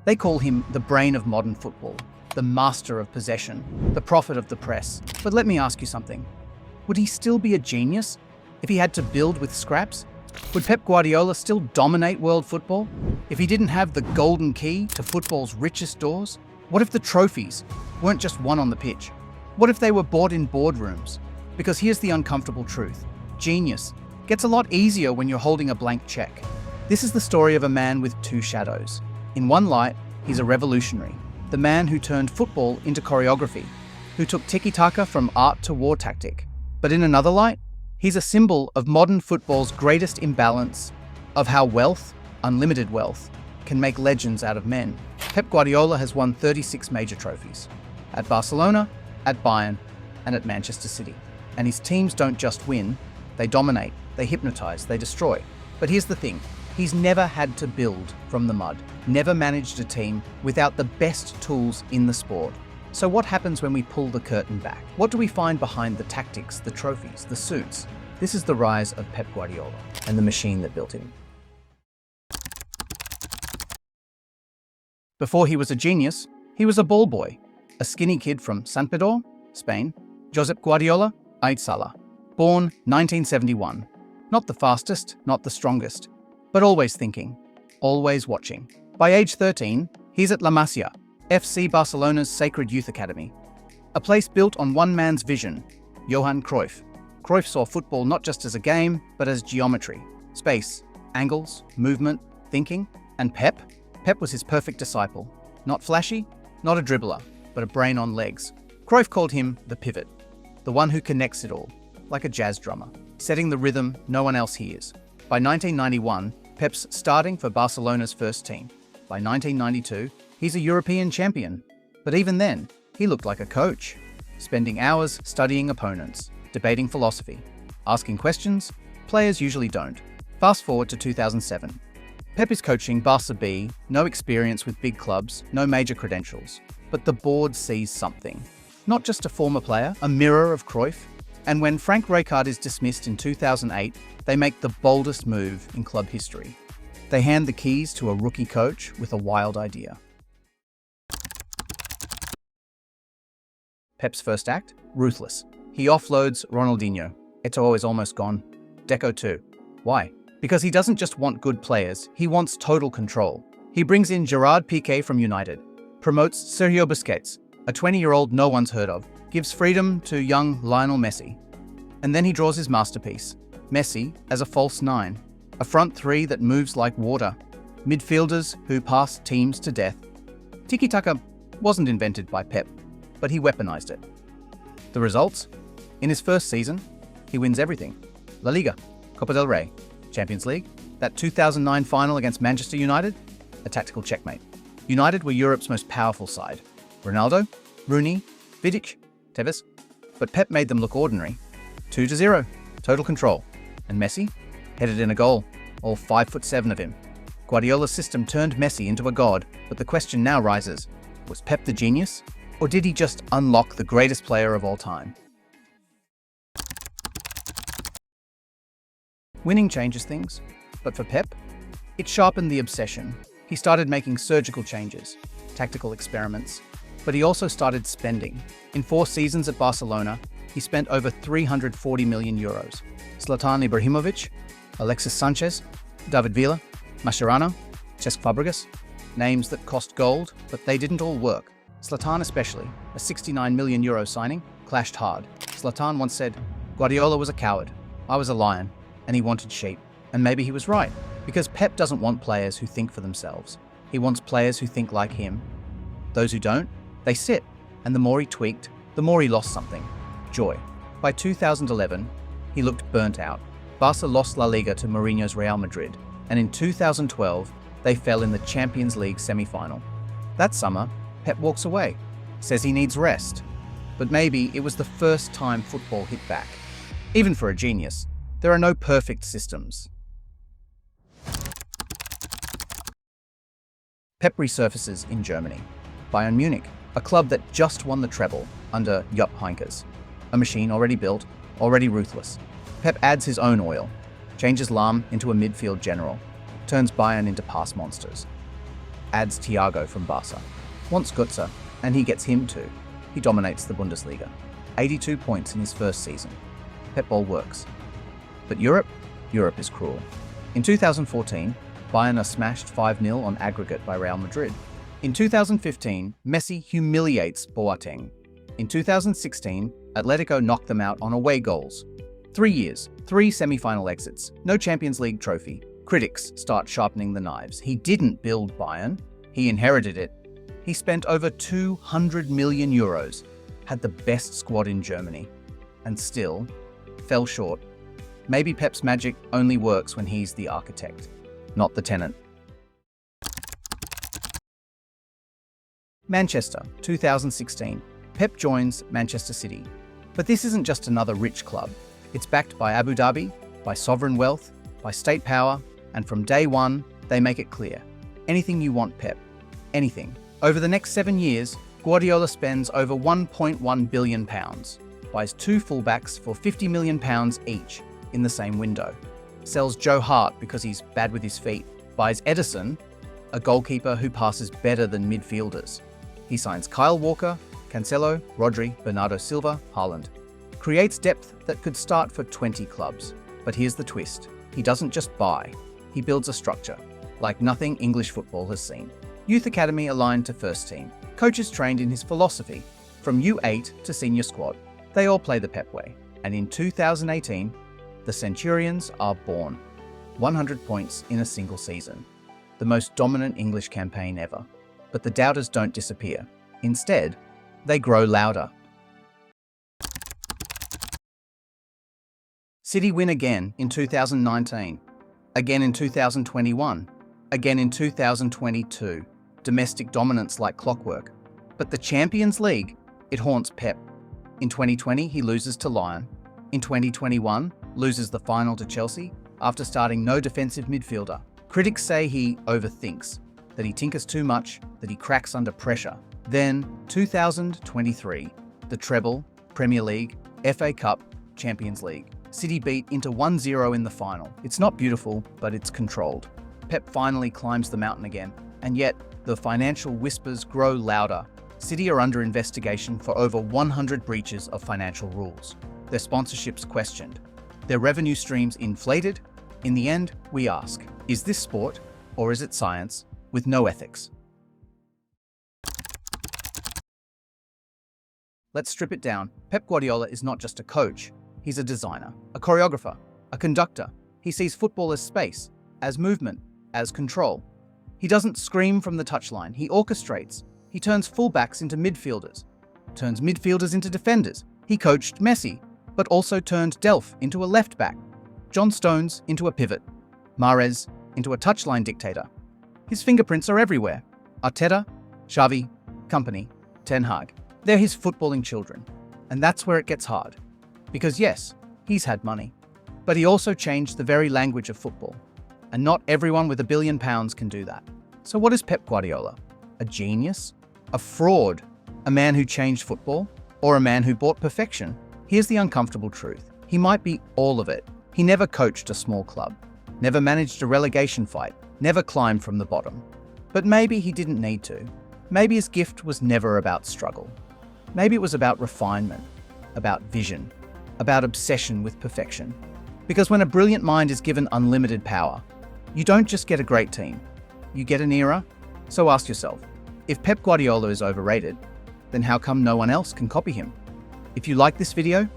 They call him the brain of modern football, the master of possession, the prophet of the press. But let me ask you something. Would he still be a genius if he had to build with scraps? Would Pep Guardiola still dominate world football if he didn't have the golden key to football's richest doors? What if the trophies weren't just won on the pitch? What if they were bought in boardrooms? Because here's the uncomfortable truth. Genius gets a lot easier when you're holding a blank check. This is the story of a man with two shadows. In one light, he's a revolutionary, the man who turned football into choreography, who took tiki-taka from art to war tactic. But in another light, he's a symbol of modern football's greatest imbalance, of how wealth, unlimited wealth, can make legends out of men. Pep Guardiola has won 36 major trophies. At Barcelona, at Bayern, and at Manchester City. And his teams don't just win, they dominate, they hypnotize, they destroy. But here's the thing, he's never had to build from the mud, never managed a team without the best tools in the sport. So what happens when we pull the curtain back? What do we find behind the tactics, the trophies, the suits? This is the rise of Pep Guardiola and the machine that built him. Before he was a genius, he was a ball boy, a skinny kid from San Pedro, Spain. Josep Guardiola, Aitzala, born 1971. Not the fastest, not the strongest, but always thinking, always watching. By age 13, he's at La Masia, FC Barcelona's sacred youth academy. A place built on one man's vision, Johan Cruyff. Cruyff saw football not just as a game, but as geometry, space, angles, movement, thinking. And Pep? Pep was his perfect disciple. Not flashy, not a dribbler, but a brain on legs. Cruyff called him the pivot, the one who connects it all, like a jazz drummer, setting the rhythm no one else hears. By 1991, Pep's starting for Barcelona's first team. By 1992, he's a European champion. But even then, he looked like a coach, spending hours studying opponents, debating philosophy, asking questions players usually don't. Fast forward to 2007. Pep is coaching Barca B, no experience with big clubs, no major credentials. But the board sees something. Not just a former player, a mirror of Cruyff. And when Frank Rijkaard is dismissed in 2008, they make the boldest move in club history. They hand the keys to a rookie coach with a wild idea. Pep's first act? Ruthless. He offloads Ronaldinho. Eto'o is almost gone. Deco too. Why? Because he doesn't just want good players, he wants total control. He brings in Gerard Piqué from United, promotes Sergio Busquets, a 20-year-old no one's heard of, gives freedom to young Lionel Messi. And then he draws his masterpiece, Messi as a false nine, a front three that moves like water, midfielders who pass teams to death. Tiki-taka wasn't invented by Pep, but he weaponized it. The results? In his first season, he wins everything. La Liga, Copa del Rey, Champions League, that 2009 final against Manchester United, a tactical checkmate. United were Europe's most powerful side. Ronaldo, Rooney, Vidic, Tevez. But Pep made them look ordinary. 2-0, total control. And Messi headed in a goal, all 5'7" of him. Guardiola's system turned Messi into a god, but the question now rises, was Pep the genius? Or did he just unlock the greatest player of all time? Winning changes things, but for Pep, it sharpened the obsession. He started making surgical changes, tactical experiments, but he also started spending. In 4 seasons at Barcelona, he spent over 340 million euros. Zlatan Ibrahimovic, Alexis Sanchez, David Villa, Mascherano, Cesc Fabregas, names that cost gold, but they didn't all work. Zlatan especially, a 69 million euro signing, clashed hard. Zlatan once said, "Guardiola was a coward, I was a lion, and he wanted sheep." And maybe he was right, because Pep doesn't want players who think for themselves. He wants players who think like him. Those who don't, they sit, and the more he tweaked, the more he lost something. Joy. By 2011, he looked burnt out. Barca lost La Liga to Mourinho's Real Madrid, and in 2012, they fell in the Champions League semi-final. That summer, Pep walks away, says he needs rest. But maybe it was the first time football hit back. Even for a genius, there are no perfect systems. Pep resurfaces in Germany. Bayern Munich, a club that just won the treble under Jupp Heynckes. A machine already built, already ruthless. Pep adds his own oil, changes Lahm into a midfield general, turns Bayern into pass monsters. adds Thiago from Barca. Wants Götze, and he gets him too. He dominates the Bundesliga. 82 points in his first season. Pep ball works. But Europe is cruel. In 2014, Bayern are smashed 5-0 on aggregate by Real Madrid. In 2015, Messi humiliates Boateng. In 2016, Atletico knocked them out on away goals. 3 years, 3 semi-final exits, no Champions League trophy. Critics start sharpening the knives. He didn't build Bayern, he inherited it. He spent over 200 million euros, had the best squad in Germany, and still fell short. Maybe Pep's magic only works when he's the architect, not the tenant. Manchester, 2016. Pep joins Manchester City. But this isn't just another rich club. It's backed by Abu Dhabi, by sovereign wealth, by state power, and from day one, they make it clear. Anything you want, Pep. Anything. Over the next 7 years, Guardiola spends over £1.1 billion, buys 2 fullbacks for £50 million each in the same window, sells Joe Hart because he's bad with his feet, buys Edison, a goalkeeper who passes better than midfielders. He signs Kyle Walker, Cancelo, Rodri, Bernardo Silva, Haaland. Creates depth that could start for 20 clubs. But here's the twist. He doesn't just buy. He builds a structure, like nothing English football has seen. Youth academy aligned to first team. Coaches trained in his philosophy. From U8 to senior squad, they all play the Pep way. And in 2018, the Centurions are born. 100 points in a single season. The most dominant English campaign ever. But the doubters don't disappear. Instead, they grow louder. City win again in 2019, again in 2021, again in 2022. Domestic dominance like clockwork. But the Champions League, it haunts Pep. In 2020, he loses to Lyon. In 2021, loses the final to Chelsea after starting no defensive midfielder. Critics say he overthinks, that he tinkers too much, that he cracks under pressure. Then, 2023, the treble, Premier League, FA Cup, Champions League. City beat Inter 1-0 in the final. It's not beautiful, but it's controlled. Pep finally climbs the mountain again, and yet the financial whispers grow louder. City are under investigation for over 100 breaches of financial rules. Their sponsorships questioned. Their revenue streams inflated. In the end, we ask, is this sport or is it science with no ethics? Let's strip it down. Pep Guardiola is not just a coach. He's a designer, a choreographer, a conductor. He sees football as space, as movement, as control. He doesn't scream from the touchline. He orchestrates. He turns fullbacks into midfielders, turns midfielders into defenders. He coached Messi, but also turned Delph into a left back, John Stones into a pivot, Mahrez into a touchline dictator. His fingerprints are everywhere. Arteta, Xavi, company, Ten Hag. They're his footballing children. And that's where it gets hard. Because yes, he's had money, but he also changed the very language of football. And not everyone with £1 billion can do that. So what is Pep Guardiola? A genius? A fraud? A man who changed football? Or a man who bought perfection? Here's the uncomfortable truth. He might be all of it. He never coached a small club, never managed a relegation fight, never climbed from the bottom. But maybe he didn't need to. Maybe his gift was never about struggle. Maybe it was about refinement, about vision, about obsession with perfection. Because when a brilliant mind is given unlimited power, you don't just get a great team, you get an era. So ask yourself, if Pep Guardiola is overrated, then how come no one else can copy him? If you like this video,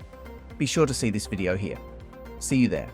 be sure to see this video here. See you there.